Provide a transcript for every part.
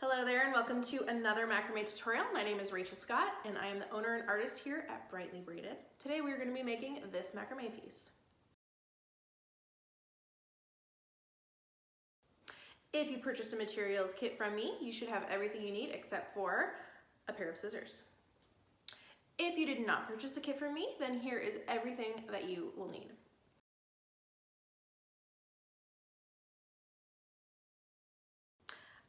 Hello there and welcome to another macrame tutorial. My name is Rachel Scott and I am the owner and artist here at Braided. Today we are going to be making this macrame piece. If you purchased a materials kit from me, you should have everything you need except for a pair of scissors. If you did not purchase a kit from me, then here is everything that you will need.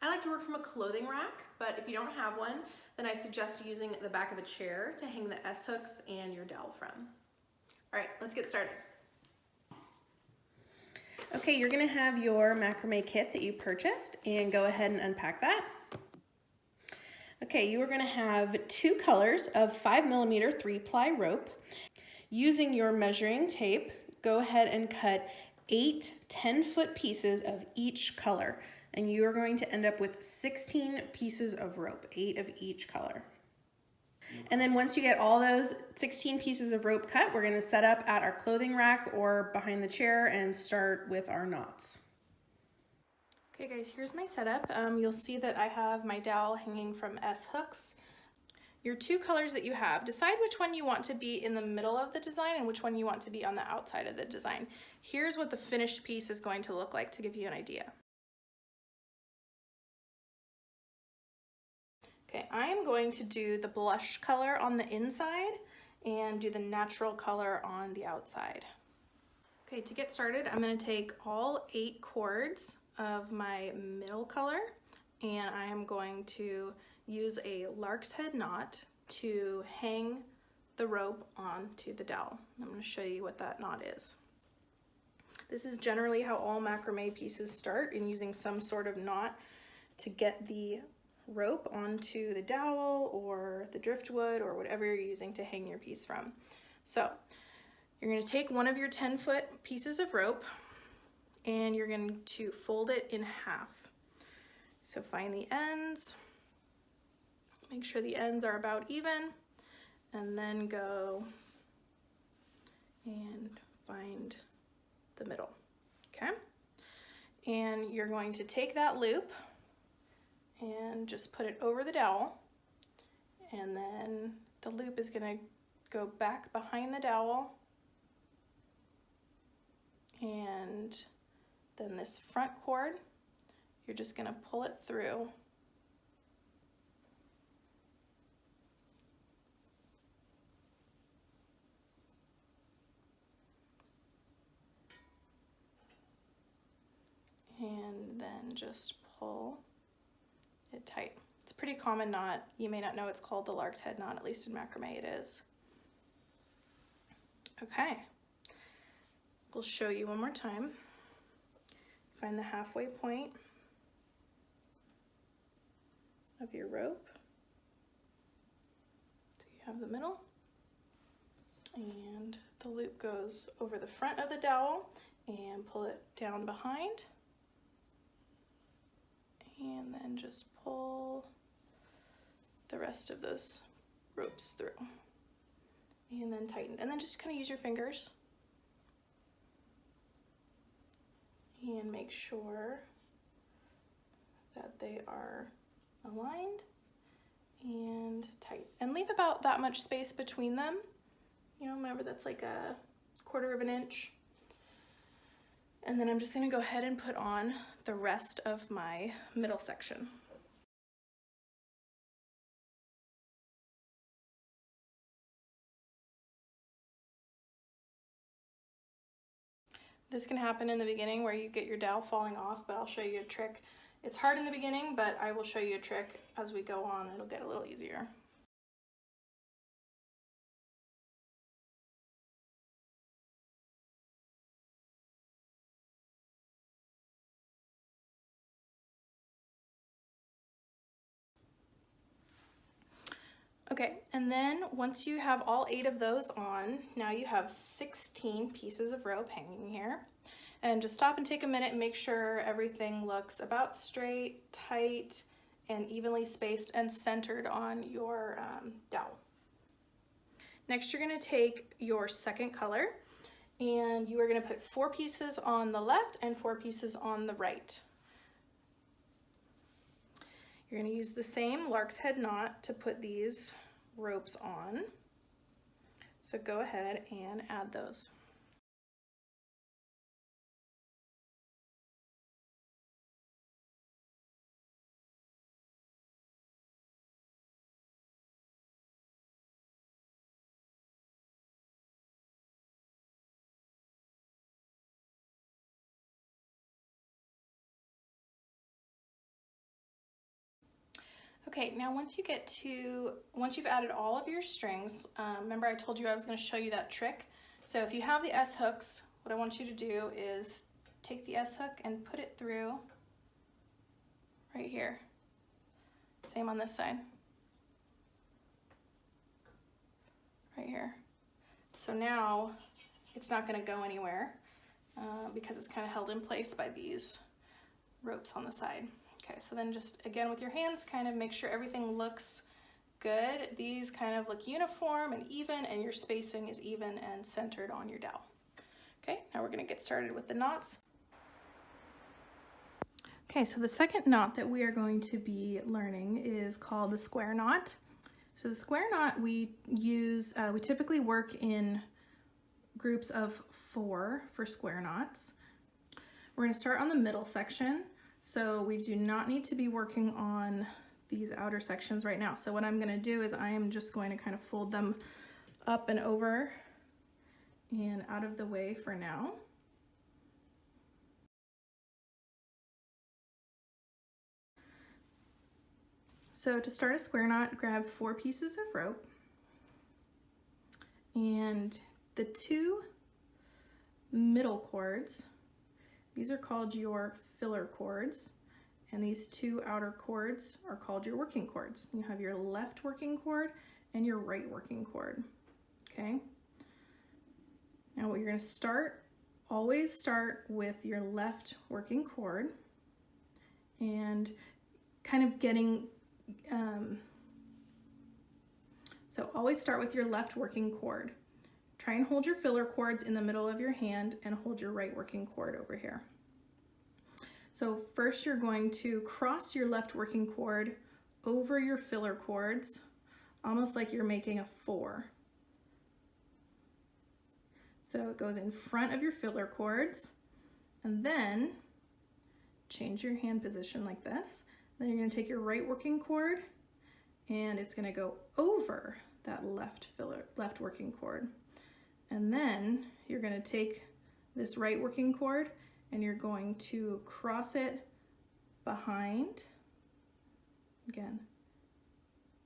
I like to work from a clothing rack, but if you don't have one, then I suggest using the back of a chair to hang the S-hooks and your dowel from. All right, let's get started. Okay, you're gonna have your macrame kit that you purchased and go ahead and unpack that. Okay, you are gonna have two colors of 5mm 3-ply rope. Using your measuring tape, go ahead and cut 8 10-foot pieces of each color. And you are going to end up with 16 pieces of rope, 8 of each color. And then once you get all those 16 pieces of rope cut, we're gonna set up at our clothing rack or behind the chair and start with our knots. Okay guys, here's my setup. You'll see that I have my dowel hanging from S-hooks. Your two colors that you have, decide which one you want to be in the middle of the design and which one you want to be on the outside of the design. Here's what the finished piece is going to look like to give you an idea. Okay, I am going to do the blush color on the inside and do the natural color on the outside. Okay, to get started, I'm going to take all 8 cords of my middle color and I am going to use a lark's head knot to hang the rope onto the dowel. I'm going to show you what that knot is. This is generally how all macrame pieces start, in using some sort of knot to get the rope onto the dowel or the driftwood or whatever you're using to hang your piece from. So you're going to take one of your 10-foot pieces of rope and you're going to fold it in half. So find the ends, make sure the ends are about even, and then go and find the middle. Okay? And you're going to take that loop and just put it over the dowel, and then the loop is going to go back behind the dowel, and then this front cord, you're just going to pull it through and then just pull it tight. It's a pretty common knot. You may not know it's called the lark's head knot, at least in macrame it is. Okay, we'll show you one more time. Find the halfway point of your rope. So you have the middle, and the loop goes over the front of the dowel and pull it down behind. And then just pull the rest of those ropes through and then tighten, and then just kind of use your fingers and make sure that they are aligned and tight, and leave about that much space between them. You know, remember that's like a 1/4 of an inch. And then I'm just going to go ahead and put on the rest of my middle section. This can happen in the beginning where you get your dowel falling off, but I'll show you a trick. It's hard in the beginning, but I will show you a trick as we go on. It'll get a little easier. Okay, and then once you have all 8 of those on, now you have 16 pieces of rope hanging here. And just stop and take a minute and make sure everything looks about straight, tight, and evenly spaced and centered on your dowel. Next, you're going to take your second color and you are going to put 4 pieces on the left and 4 pieces on the right. You're going to use the same lark's head knot to put these ropes on. So go ahead and add those. Okay, now once you've added all of your strings, remember I told you I was going to show you that trick. So if you have the S hooks, what I want you to do is take the S hook and put it through right here. Same on this side. Right here. So now it's not going to go anywhere because it's kind of held in place by these ropes on the side. Okay, so then just again with your hands, kind of make sure everything looks good. These kind of look uniform and even, and your spacing is even and centered on your dowel. Okay, now we're going to get started with the knots. Okay, so the second knot that we are going to be learning is called the square knot. So the square knot we typically work in groups of 4 for square knots. We're going to start on the middle section. So we do not need to be working on these outer sections right now. So what I'm going to do is I am just going to kind of fold them up and over and out of the way for now. So to start a square knot, grab 4 pieces of rope, and the 2 middle cords, these are called your filler cords, and these 2 outer cords are called your working cords. You have your left working cord and your right working cord. Okay, now what you're going to always start with your left working cord and kind of getting so always start with your left working cord. Try and hold your filler cords in the middle of your hand and hold your right working cord over here. So first you're going to cross your left working cord over your filler cords, almost like you're making a 4. So it goes in front of your filler cords, and then change your hand position like this. Then you're going to take your right working cord and it's going to go over that left working cord. And then you're going to take this right working cord and you're going to cross it behind, again,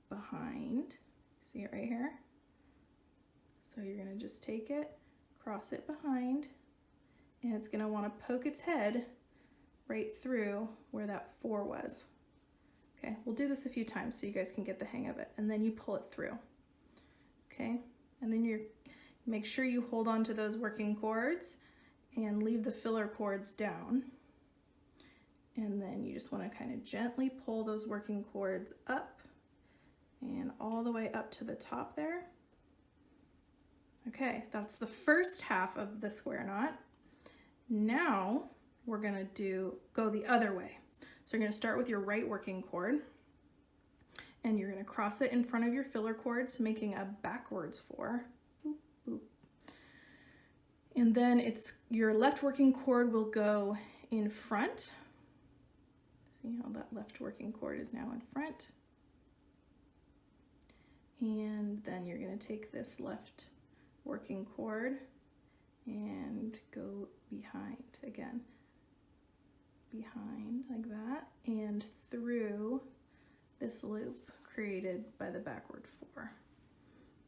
behind, see it right here? So you're going to just take it, cross it behind, and it's going to want to poke its head right through where that 4 was. Okay, we'll do this a few times so you guys can get the hang of it, and then you pull it through. Okay, and then you make sure you hold on to those working cords and leave the filler cords down. And then you just want to kind of gently pull those working cords up and all the way up to the top there. Okay, that's the first half of the square knot. Now we're going to go the other way. So you're going to start with your right working cord and you're going to cross it in front of your filler cords, making a backwards 4. Boop, boop. And then your left working cord will go in front. See how that left working cord is now in front. And then you're going to take this left working cord and go behind again. Behind like that and through this loop created by the backward 4.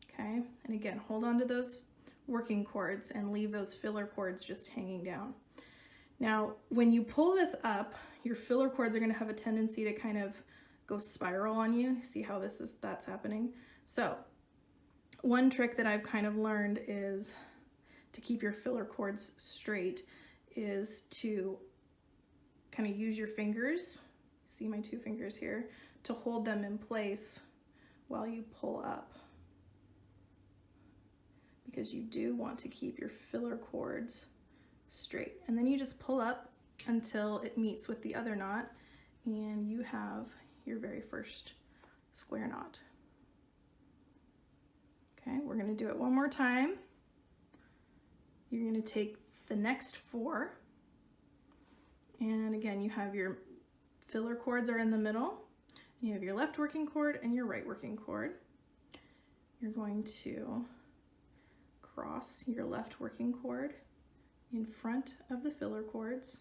Okay, and again, hold on to those working cords and leave those filler cords just hanging down. Now, when you pull this up, your filler cords are going to have a tendency to kind of go spiral on you. See how that's happening? So, one trick that I've kind of learned is to keep your filler cords straight is to kind of use your fingers, see my 2 fingers here, to hold them in place while you pull up. Because you do want to keep your filler cords straight. And then you just pull up until it meets with the other knot and you have your very first square knot. Okay, we're going to do it one more time. You're going to take the next 4, and again you have your filler cords are in the middle, and you have your left working cord and your right working cord. You're going to cross your left working cord in front of the filler cords,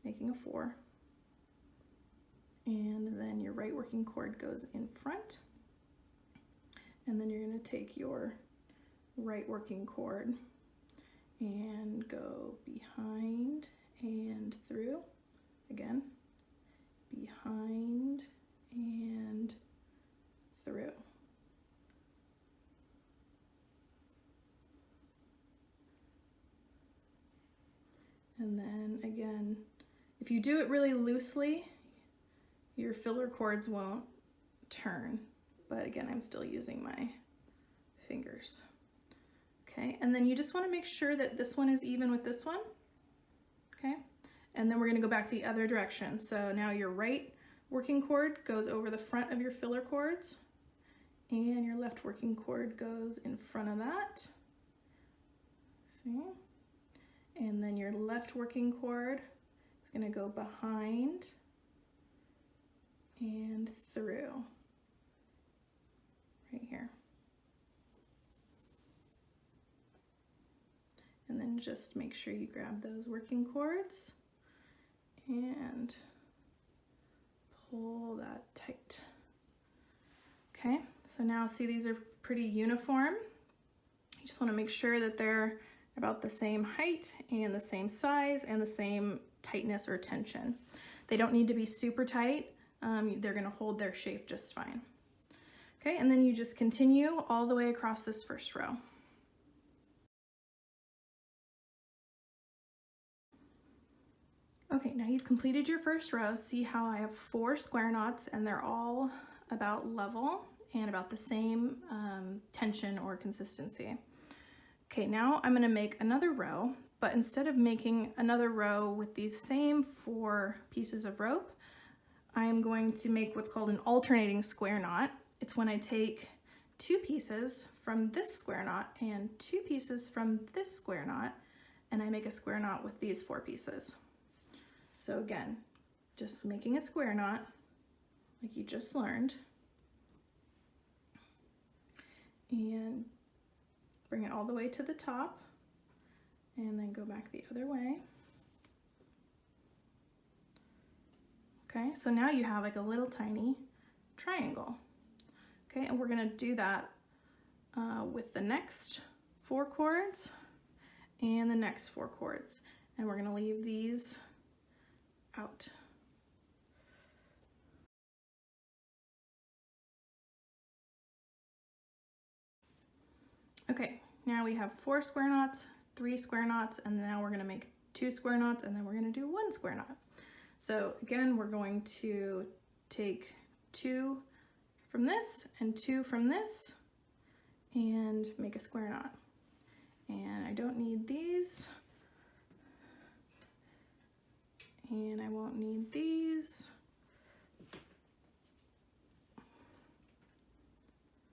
making a 4, and then your right working cord goes in front, and then you're going to take your right working cord and go behind and through, again, behind and through. And then again, if you do it really loosely, your filler cords won't turn, but again, I'm still using my fingers. Okay, and then you just want to make sure that this one is even with this one. Okay, and then we're going to go back the other direction. So now your right working cord goes over the front of your filler cords, and your left working cord goes in front of that. See? And then your left working cord is going to go behind and through, right here. And then just make sure you grab those working cords and pull that tight. Okay, so now see, these are pretty uniform. You just want to make sure that they're about the same height and the same size and the same tightness or tension. They don't need to be super tight. They're going to hold their shape just fine. Okay, and then you just continue all the way across this first row. Okay, now you've completed your first row. See how I have 4 square knots and they're all about level and about the same tension or consistency. Okay, now I'm going to make another row, but instead of making another row with these same 4 pieces of rope, I'm going to make what's called an alternating square knot. It's when I take 2 pieces from this square knot and 2 pieces from this square knot, and I make a square knot with these 4 pieces. So again, just making a square knot like you just learned, and bring it all the way to the top, and then go back the other way. Okay, so now you have like a little tiny triangle. Okay, and we're gonna do that with the next 4 cords and the next 4 cords, and we're gonna leave these out. Okay, now we have 4 square knots, 3 square knots, and now we're going to make 2 square knots, and then we're going to do 1 square knot. So again, we're going to take 2 from this and 2 from this and make a square knot. And I don't need these, and I won't need these.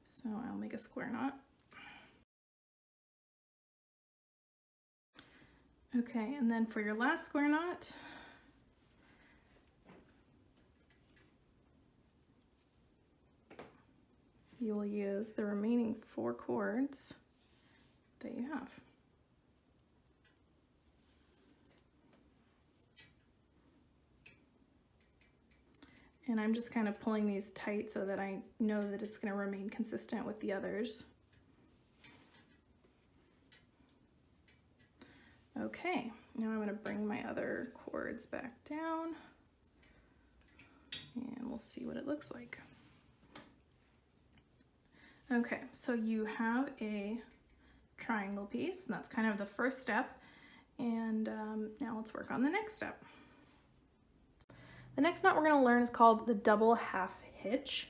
So I'll make a square knot. Okay, and then for your last square knot, you will use the remaining 4 cords that you have. And I'm just kind of pulling these tight so that I know that it's going to remain consistent with the others. Okay, now I'm going to bring my other cords back down, and we'll see what it looks like. Okay, so you have a triangle piece, and that's kind of the first step, and now let's work on the next step. The next knot we're going to learn is called the double half hitch,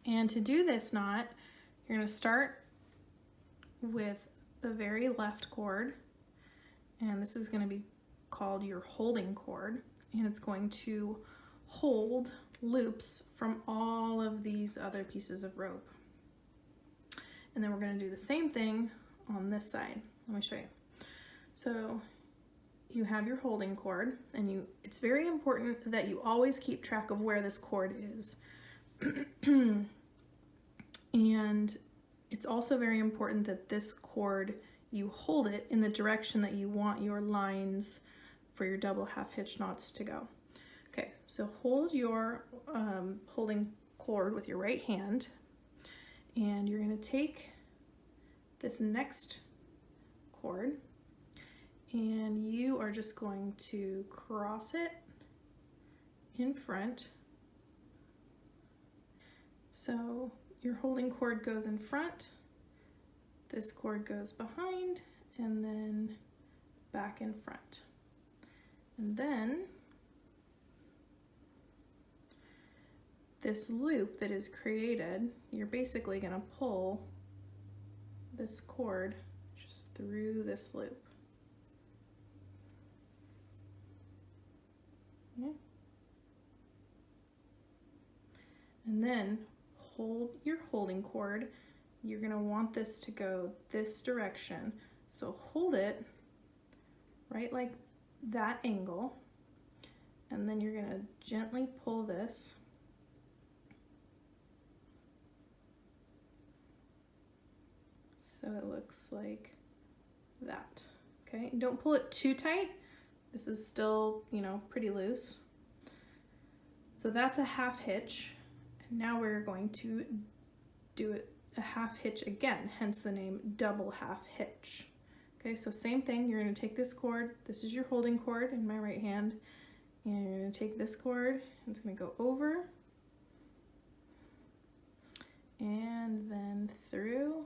and to do this knot, you're going to start with the very left cord, and this is going to be called your holding cord, and it's going to hold loops from all of these other pieces of rope. And then we're going to do the same thing on this side. Let me show you. So you have your holding cord, and it's very important that you always keep track of where this cord is. And it's also very important that this cord, you hold it in the direction that you want your lines for your double half hitch knots to go. Okay, so hold your holding cord with your right hand, and you're going to take this next cord, and you are just going to cross it in front. So your holding cord goes in front, this cord goes behind, and then back in front. And then this loop that is created, you're basically going to pull this cord just through this loop. Okay. And then hold your holding cord. You're going to want this to go this direction. So hold it right like that angle, and then you're going to gently pull this so it looks like that. Okay, and don't pull it too tight. This is still, you know, pretty loose. So that's a half hitch. And now we're going to do it a half hitch again, hence the name double half hitch. Okay, so same thing, you're going to take this cord, this is your holding cord in my right hand, and you're going to take this cord, and it's going to go over, and then through.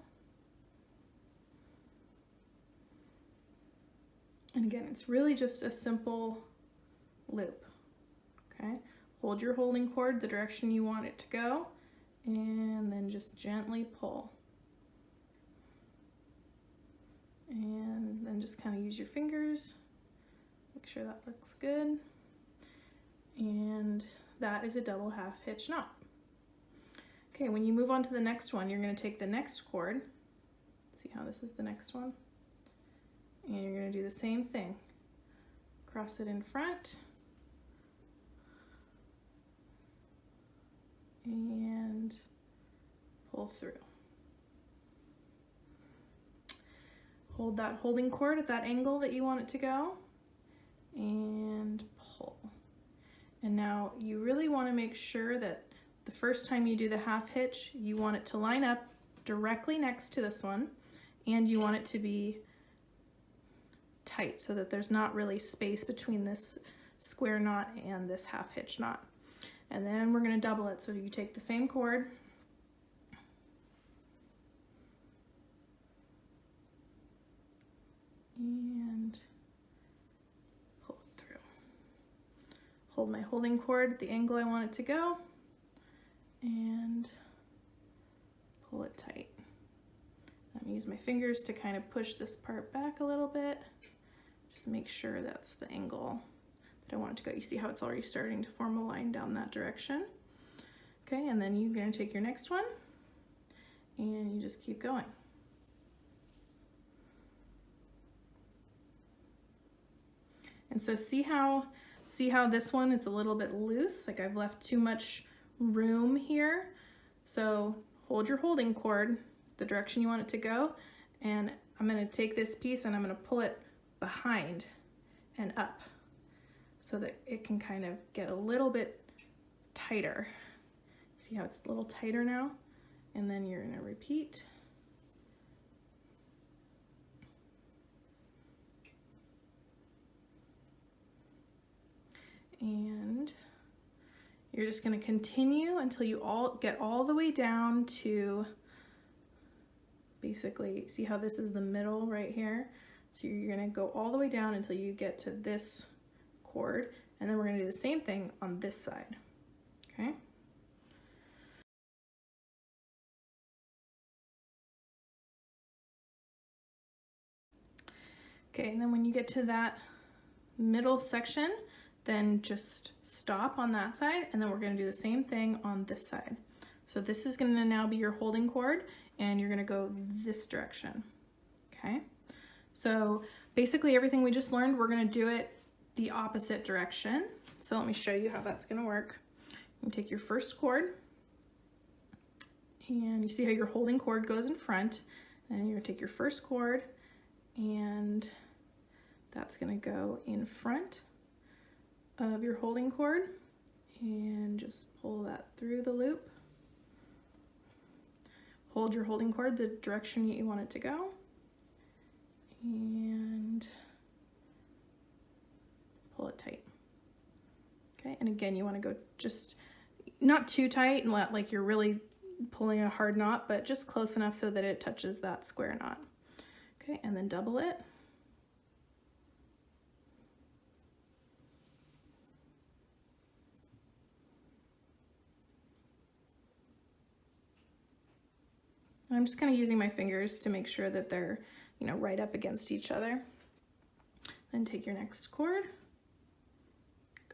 And again, it's really just a simple loop, okay? Hold your holding cord the direction you want it to go, and then just gently pull. And then just kind of use your fingers, make sure that looks good. And that is a double half hitch knot. Okay, when you move on to the next one, you're going to take the next cord. See how this is the next one? And you're going to do the same thing. Cross it in front. And pull through. Hold that holding cord at that angle that you want it to go, and pull. And now you really want to make sure that the first time you do the half hitch, you want it to line up directly next to this one, and you want it to be tight so that there's not really space between this square knot and this half hitch knot. And then we're going to double it. So you take the same cord, and pull it through. Hold my holding cord at the angle I want it to go, and pull it tight. I'm going to use my fingers to kind of push this part back a little bit. Just make sure that's the angle that I want it to go. You see how it's already starting to form a line down that direction. Okay, and then you're going to take your next one, and you just keep going. And so see how this one, it's a little bit loose, like I've left too much room here. So hold your holding cord the direction you want it to go, and I'm going to take this piece and I'm going to pull it behind and up so that it can kind of get a little bit tighter. See how it's a little tighter now? And then you're going to repeat. And you're just going to continue until you get all the way down to basically, see how this is the middle right here? So you're going to go all the way down until you get to this cord, and then we're going to do the same thing on this side. Okay? Okay, and then when you get to that middle section, then just stop on that side, and then we're gonna do the same thing on this side. So this is gonna now be your holding cord, and you're gonna go this direction, okay? So basically everything we just learned, we're gonna do it the opposite direction. So let me show you how that's gonna work. You take your first cord, and you see how your holding cord goes in front, and you're gonna take your first cord, and that's gonna go in front of your holding cord, and just pull that through the loop. Hold your holding cord the direction you want it to go, and pull it tight. Okay, and again, you want to go just not too tight and let like you're really pulling a hard knot, but just close enough so that it touches that square knot. Okay, and then double it. I'm just kind of using my fingers to make sure that they're, you know, right up against each other. Then take your next cord,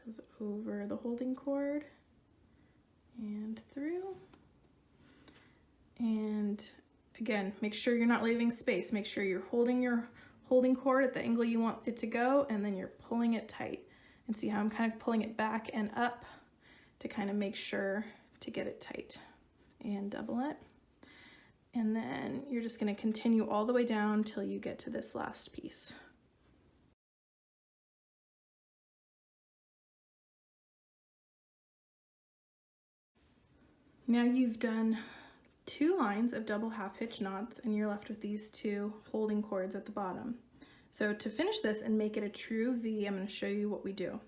goes over the holding cord and through. And again, make sure you're not leaving space. Make sure you're holding your holding cord at the angle you want it to go, and then you're pulling it tight. And see how I'm kind of pulling it back and up to kind of make sure to get it tight. And double it. And then you're just going to continue all the way down till you get to this last piece. Now you've done 2 lines of double half hitch knots, and you're left with these 2 holding cords at the bottom. So to finish this and make it a true V, I'm going to show you what we do.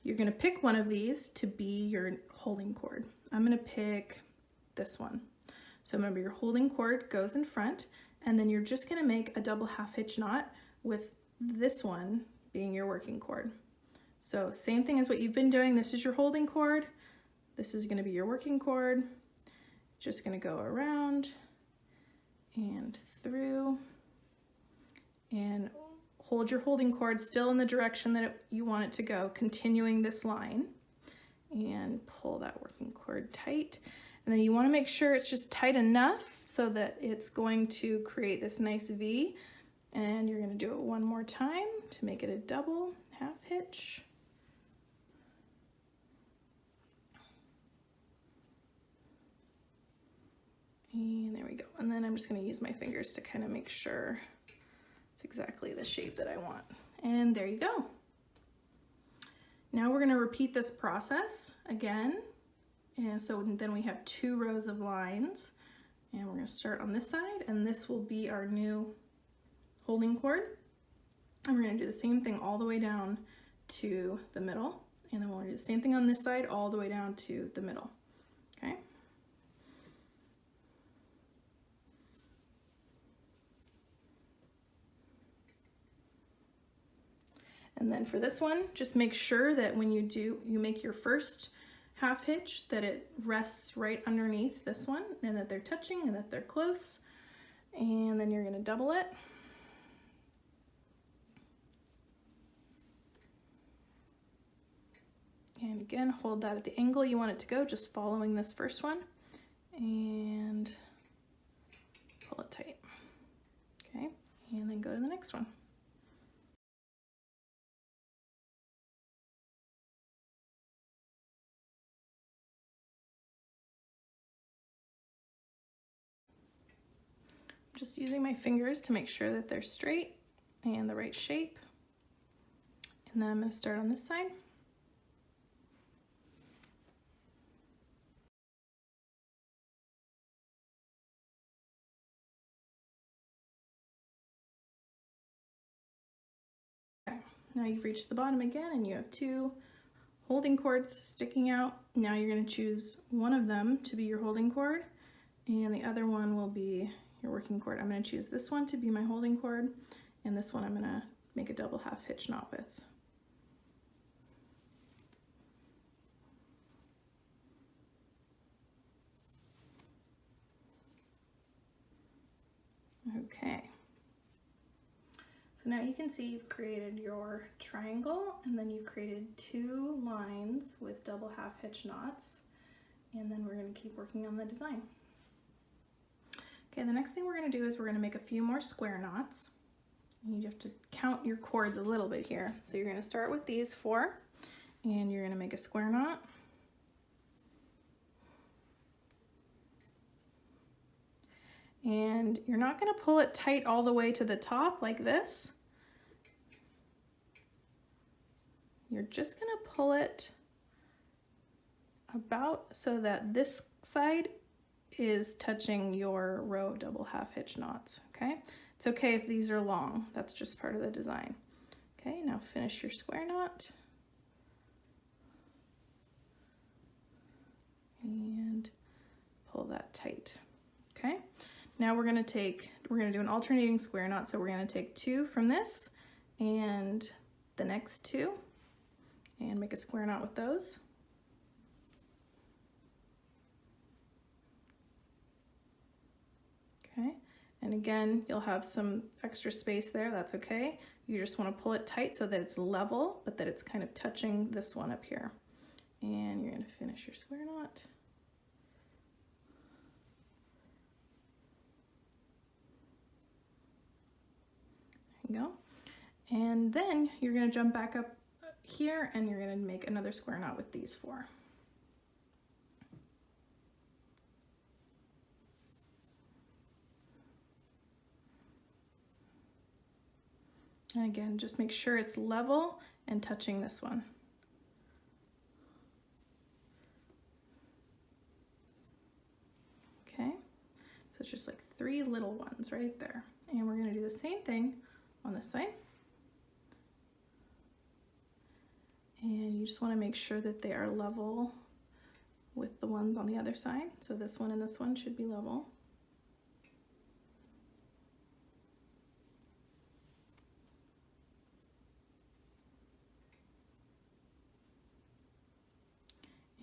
You're going to pick one of these to be your holding cord. I'm going to pick this one. So remember, your holding cord goes in front, and then you're just gonna make a double half hitch knot with this one being your working cord. So same thing as what you've been doing. This is your holding cord. This is gonna be your working cord. Just gonna go around and through, and hold your holding cord still in the direction that you want it to go, continuing this line, and pull that working cord tight. And then you want to make sure it's just tight enough so that it's going to create this nice V. And you're going to do it one more time to make it a double half hitch. And there we go. And then I'm just going to use my fingers to kind of make sure it's exactly the shape that I want. And there you go. Now we're going to repeat this process again. And so then we have 2 rows of lines, and we're going to start on this side, and this will be our new holding cord. And we're going to do the same thing all the way down to the middle, and then we'll do the same thing on this side all the way down to the middle. Okay? And then for this one, just make sure that when you make your first half hitch, that it rests right underneath this one, and that they're touching and that they're close. And then you're going to double it. And again, hold that at the angle you want it to go, just following this first one, and pull it tight. Okay, and then go to the next one. Just using my fingers to make sure that they're straight and the right shape. And then I'm going to start on this side. Okay, now you've reached the bottom again, and you have 2 holding cords sticking out. Now you're going to choose one of them to be your holding cord, and the other one will be your working cord. I'm going to choose this one to be my holding cord, and this one I'm going to make a double half hitch knot with. Okay, So now you can see you've created your triangle, and then you've created 2 lines with double half hitch knots, and then we're going to keep working on the design. Okay, the next thing we're going to do is we're going to make a few more square knots. You have to count your cords a little bit here. So you're going to start with these 4, and you're going to make a square knot. And you're not going to pull it tight all the way to the top like this. You're just going to pull it about so that this side is touching your row of double half hitch knots, okay? It's okay if these are long, that's just part of the design. Okay, now finish your square knot. And pull that tight, okay? Now we're gonna do an alternating square knot, so we're gonna take 2 from this and the next 2 and make a square knot with those. Okay, and again, you'll have some extra space there, that's okay. You just wanna pull it tight so that it's level, but that it's kind of touching this one up here. And you're gonna finish your square knot. There you go. And then you're going to jump back up here and you're going to make another square knot with these 4. And again, just make sure it's level and touching this one. Okay, so it's just like 3 little ones right there. And we're going to do the same thing on this side. And you just want to make sure that they are level with the ones on the other side. So this one and this one should be level.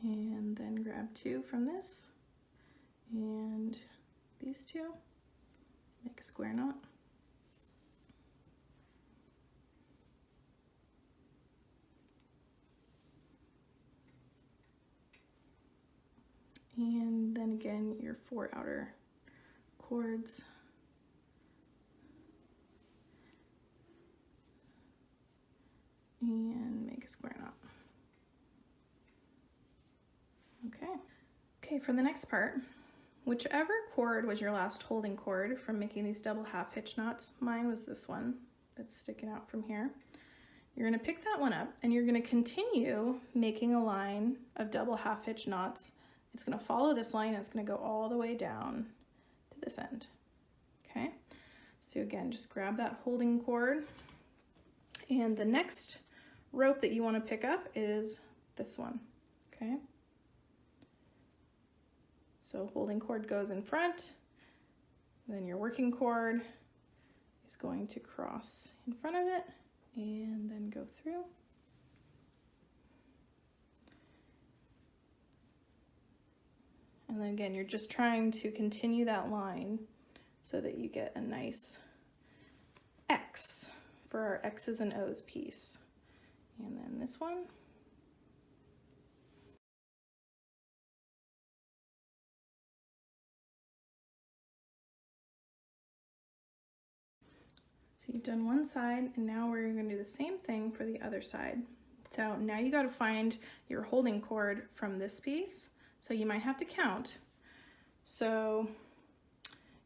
And then grab 2 from this and these 2, make a square knot. And then again, your 4 outer cords. And make a square knot. Okay. Okay, for the next part, whichever cord was your last holding cord from making these double half hitch knots, mine was this one that's sticking out from here. You're gonna pick that one up and you're gonna continue making a line of double half hitch knots. It's gonna follow this line and it's gonna go all the way down to this end, okay? So again, just grab that holding cord, and the next rope that you wanna pick up is this one, okay? So holding cord goes in front, and then your working cord is going to cross in front of it and then go through. And then again, you're just trying to continue that line so that you get a nice X for our X's and O's piece. And then this one. So you've done one side, and now we're going to do the same thing for the other side. So now you got to find your holding cord from this piece. So you might have to count. So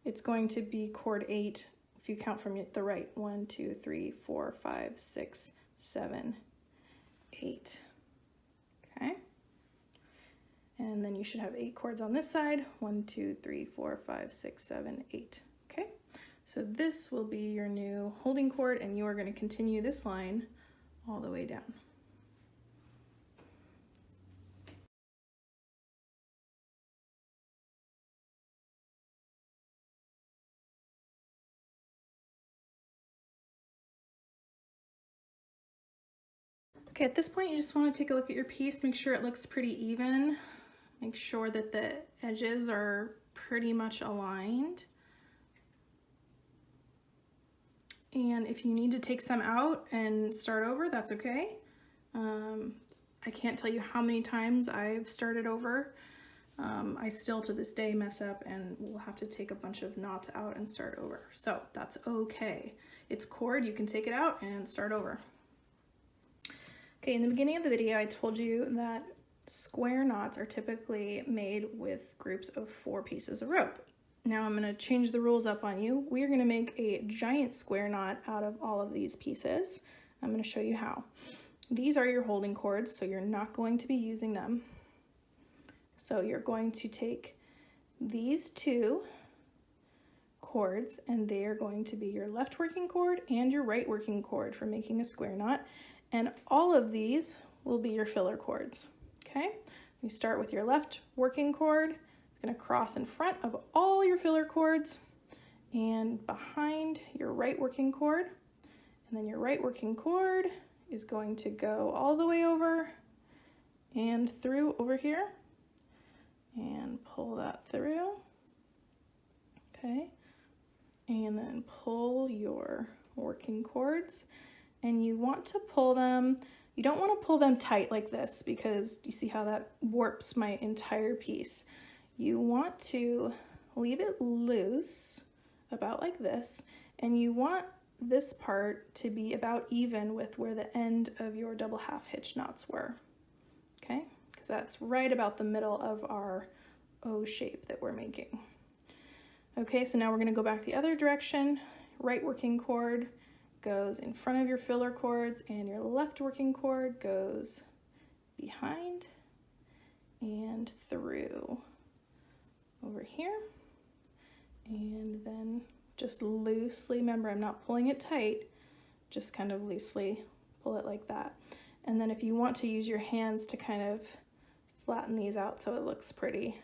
it's going to be cord 8 if you count from the right. 1, 2, 3, 4, 5, 6, 7, 8. Okay. And then you should have 8 cords on this side. 1, 2, 3, 4, 5, 6, 7, 8. Okay. So this will be your new holding cord, and you are going to continue this line all the way down. Okay, at this point you just want to take a look at your piece, make sure it looks pretty even, make sure that the edges are pretty much aligned. And if you need to take some out and start over, that's okay. I can't tell you how many times I've started over. I still to this day mess up and will have to take a bunch of knots out and start over. So that's okay. It's cord, you can take it out and start over. Okay, in the beginning of the video, I told you that square knots are typically made with groups of 4 pieces of rope. Now I'm gonna change the rules up on you. We are gonna make a giant square knot out of all of these pieces. I'm gonna show you how. These are your holding cords, so you're not going to be using them. So you're going to take these 2 cords and they are going to be your left working cord and your right working cord for making a square knot. And all of these will be your filler cords, okay? You start with your left working cord. It's gonna cross in front of all your filler cords and behind your right working cord. And then your right working cord is going to go all the way over and through over here. And pull that through, okay? And then pull your working cords. And you want to pull them, you don't want to pull them tight like this because you see how that warps my entire piece. You want to leave it loose, about like this, and you want this part to be about even with where the end of your double half hitch knots were, okay? Because that's right about the middle of our O shape that we're making. Okay, so now we're going to go back the other direction. Right working cord goes in front of your filler cords and your left working cord goes behind and through over here. And then just loosely, remember I'm not pulling it tight, just kind of loosely pull it like that. And then if you want to use your hands to kind of flatten these out so it looks pretty,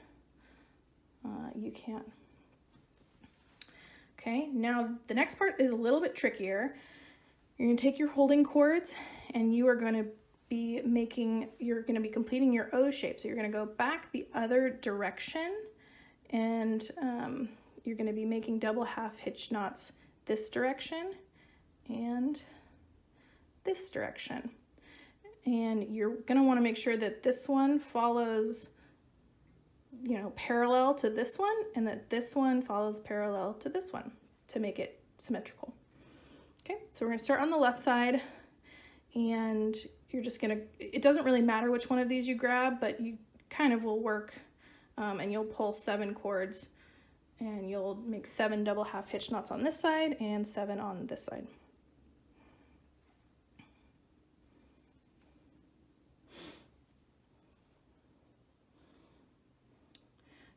you can. Okay, now the next part is a little bit trickier. You're gonna take your holding cords and you are gonna be completing your O shape. So you're gonna go back the other direction and you're gonna be making double half hitch knots this direction and this direction. And you're gonna wanna make sure that this one follows, you know, parallel to this one and that this one follows parallel to this one to make it symmetrical. Okay, so we're gonna start on the left side and you're just gonna, it doesn't really matter which one of these you grab, but you kind of will work and you'll pull 7 cords and you'll make 7 double half hitch knots on this side and 7 on this side.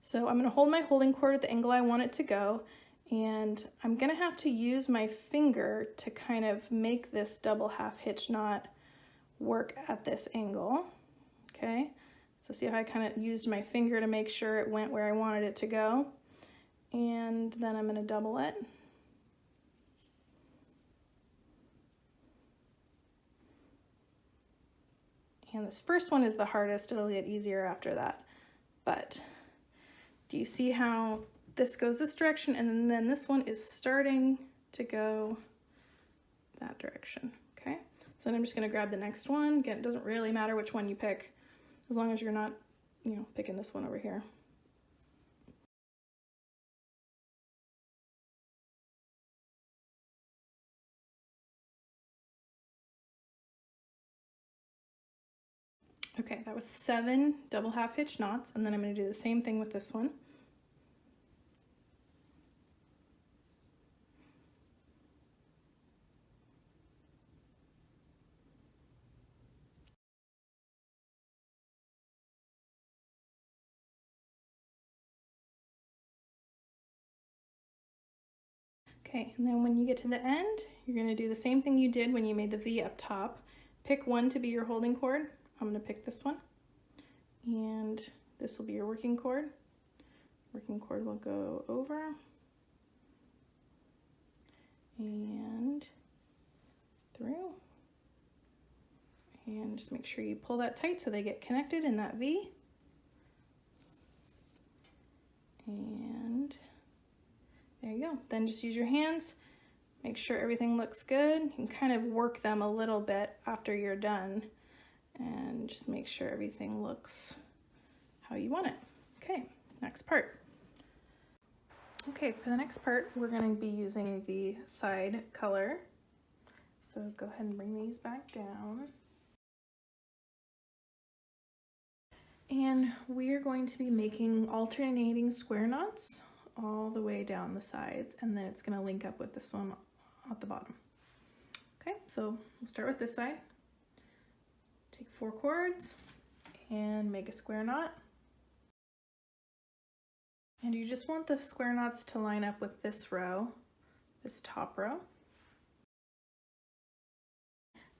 So I'm gonna hold my holding cord at the angle I want it to go, and I'm gonna have to use my finger to kind of make this double half hitch knot work at this angle, okay? So see how I kind of used my finger to make sure it went where I wanted it to go, and then I'm gonna double it. And this first one is the hardest, it'll get easier after that, but do you see how this goes this direction and then this one is starting to go that direction, okay? So then I'm just gonna grab the next one. Again, it doesn't really matter which one you pick as long as you're not, you know, picking this one over here. Okay, that was 7 double half hitch knots, and then I'm going to do the same thing with this one. Okay, and then when you get to the end, you're going to do the same thing you did when you made the V up top. Pick one to be your holding cord. I'm going to pick this one, and this will be your working cord. Working cord will go over and through, and just make sure you pull that tight so they get connected in that V. And there you go. Then just use your hands, Make sure everything looks good. You can kind of work them a little bit after you're done and just make sure everything looks how you want it. Okay, next part. Okay, for the next part, we're going to be using the side color. So go ahead and bring these back down. And we are going to be making alternating square knots all the way down the sides, and then it's going to link up with this one at the bottom. Okay, so we'll start with this side. Take 4 cords and make a square knot. And you just want the square knots to line up with this row, this top row.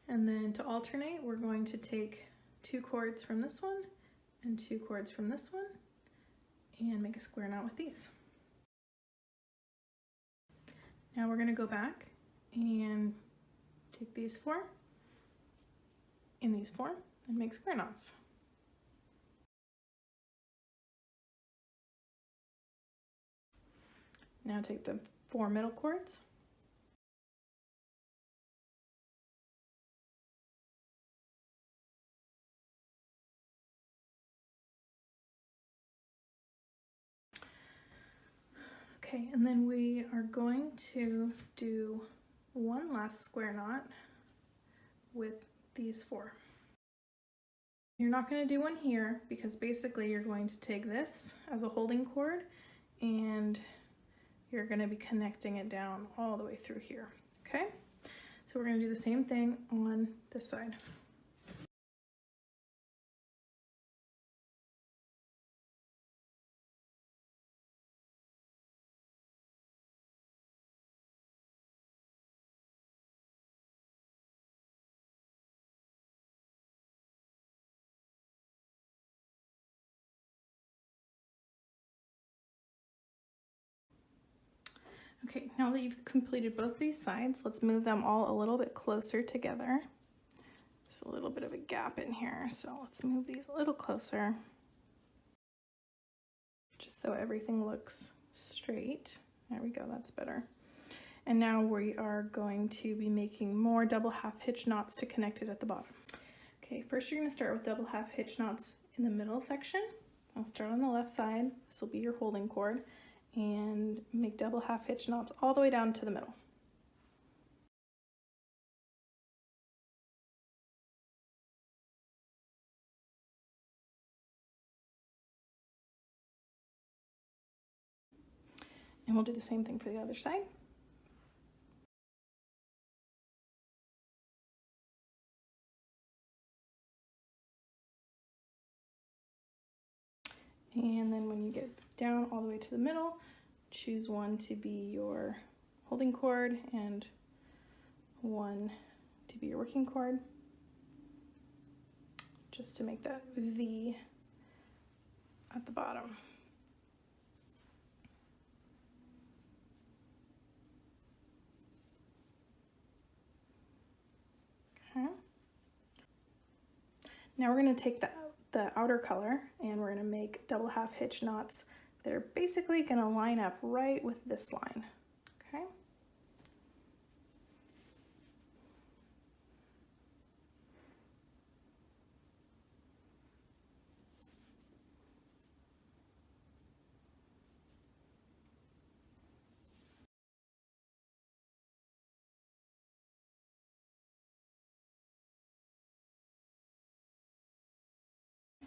And then to alternate, we're going to take 2 cords from this one and 2 cords from this one and make a square knot with these. Now we're going to go back and take these 4 and these 4 and make square knots. Now take the 4 middle cords okay, and then we are going to do one last square knot with these 4. You're not going to do one here because basically you're going to take this as a holding cord and you're going to be connecting it down all the way through here. Okay, so we're going to do the same thing on this side. Okay, now that you've completed both these sides, let's move them all a little bit closer together. There's a little bit of a gap in here, so let's move these a little closer, just so everything looks straight. There we go, that's better. And now we are going to be making more double half hitch knots to connect it at the bottom. Okay, first you're going to start with double half hitch knots in the middle section. I'll start on the left side. This will be your holding cord, and make double half hitch knots all the way down to the middle. And we'll do the same thing for the other side. And then when you get down all the way to the middle, choose one to be your holding cord and one to be your working cord, just to make that V at the bottom. Okay. Now we're going to take the outer color and we're going to make double half hitch knots that are basically going to line up right with this line. Okay.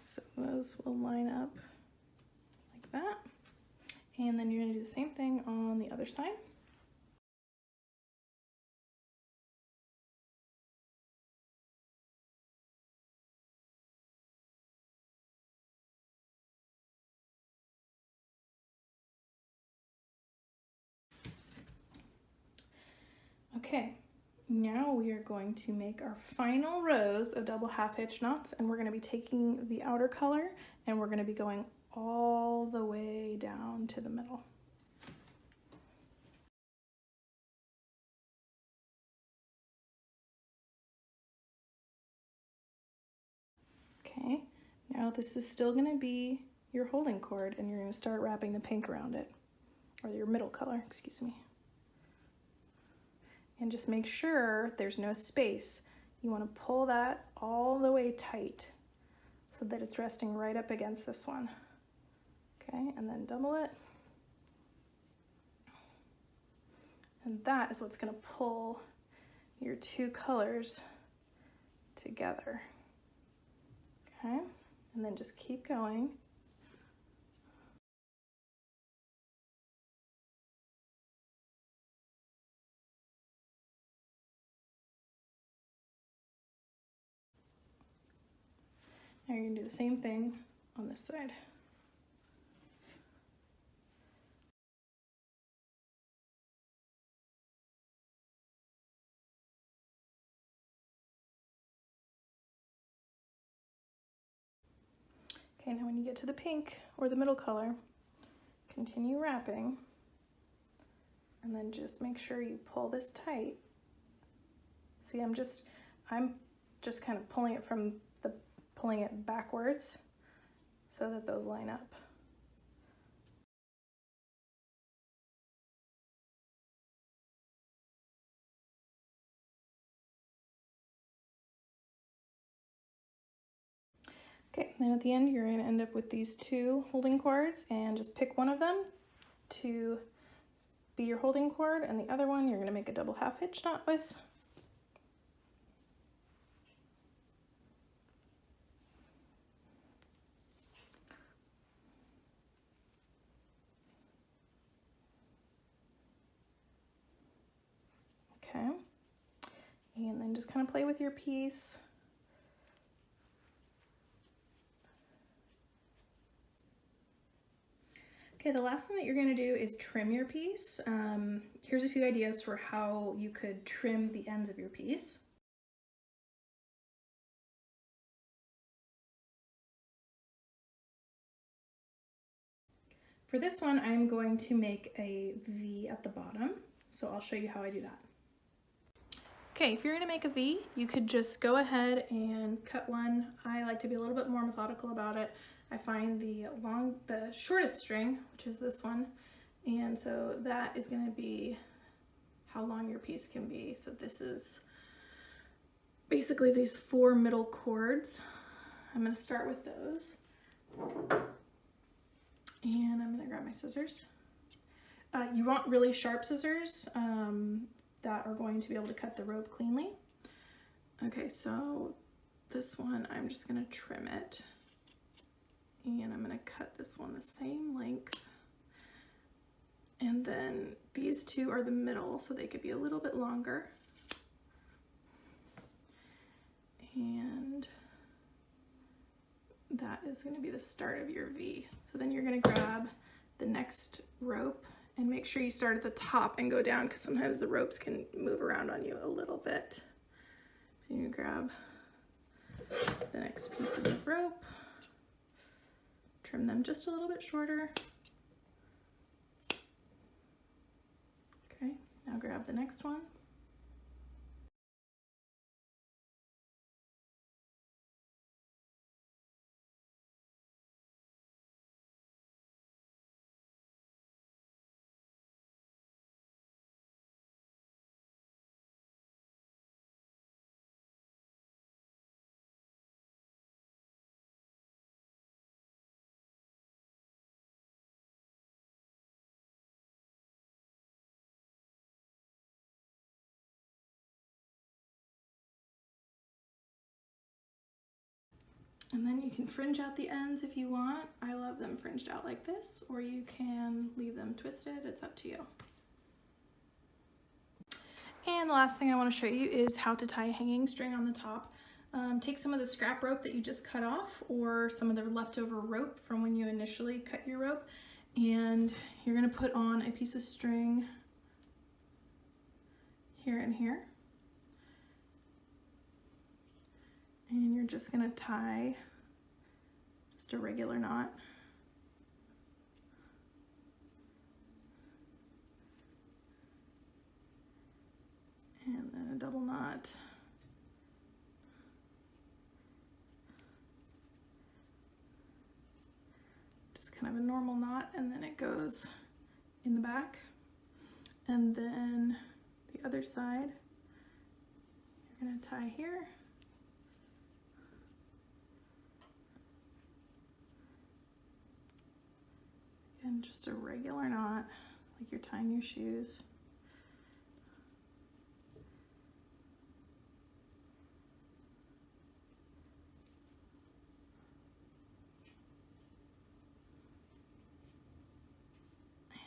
So those will line up like that. And then you're going to do the same thing on the other side. Okay, now we are going to make our final rows of double half hitch knots, and we're going to be taking the outer color and we're going to be going all the way down to the middle. Okay, now this is still going to be your holding cord and you're going to start wrapping the pink around it, or your middle color, excuse me. and just make sure there's no space. You want to pull that all the way tight so that it's resting right up against this one. Okay, and then double it. And that is what's going to pull your two colors together. Okay, and then just keep going. Now you're going to do the same thing on this side. Okay, now when you get to the pink or the middle color, continue wrapping, and then just make sure you pull this tight. See, I'm just kind of pulling it backwards so that those line up. Okay, then at the end you're going to end up with these two holding cords, and just pick one of them to be your holding cord, and the other one you're going to make a double half hitch knot with. Okay, and then just kind of play with your piece. Okay, the last thing that you're going to do is trim your piece. Here's a few ideas for how you could trim the ends of your piece. For this one, I'm going to make a V at the bottom, so I'll show you how I do that. Okay, if you're going to make a V, you could just go ahead and cut one. I like to be a little bit more methodical about it. I find the shortest string, which is this one, and so that is going to be how long your piece can be. So this is basically these 4 middle cords. I'm going to start with those, and I'm going to grab my scissors. You want really sharp scissors that are going to be able to cut the rope cleanly. Okay, so this one, I'm just going to trim it. And I'm going to cut this one the same length. And then these two are the middle, so they could be a little bit longer. And that is going to be the start of your V. So then you're going to grab the next rope and make sure you start at the top and go down, because sometimes the ropes can move around on you a little bit. So you grab the next pieces of rope. Trim them just a little bit shorter. Okay, now grab the next one. And then you can fringe out the ends if you want. I love them fringed out like this, or you can leave them twisted. It's up to you. And the last thing I want to show you is how to tie a hanging string on the top. Take some of the scrap rope that you just cut off, or some of the leftover rope from when you initially cut your rope, and you're going to put on a piece of string here and here. And you're just going to tie just a regular knot. And then a double knot. Just kind of a normal knot, and then it goes in the back. And then the other side. You're gonna tie here. And just a regular knot, like you're tying your shoes.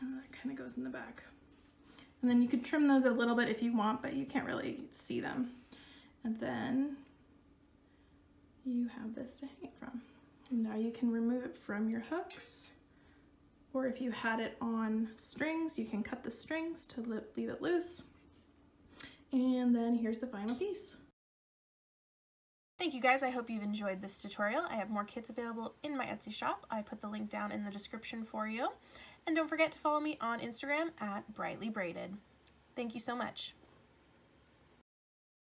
And that kind of goes in the back. And then you can trim those a little bit if you want, but you can't really see them. And then you have this to hang it from. And now you can remove it from your hooks. Or if you had it on strings, you can cut the strings to leave it loose. And then here's the final piece. Thank you guys, I hope you've enjoyed this tutorial. I have more kits available in my Etsy shop. I put the link down in the description for you. And don't forget to follow me on Instagram at Brightly Braided. Thank you so much.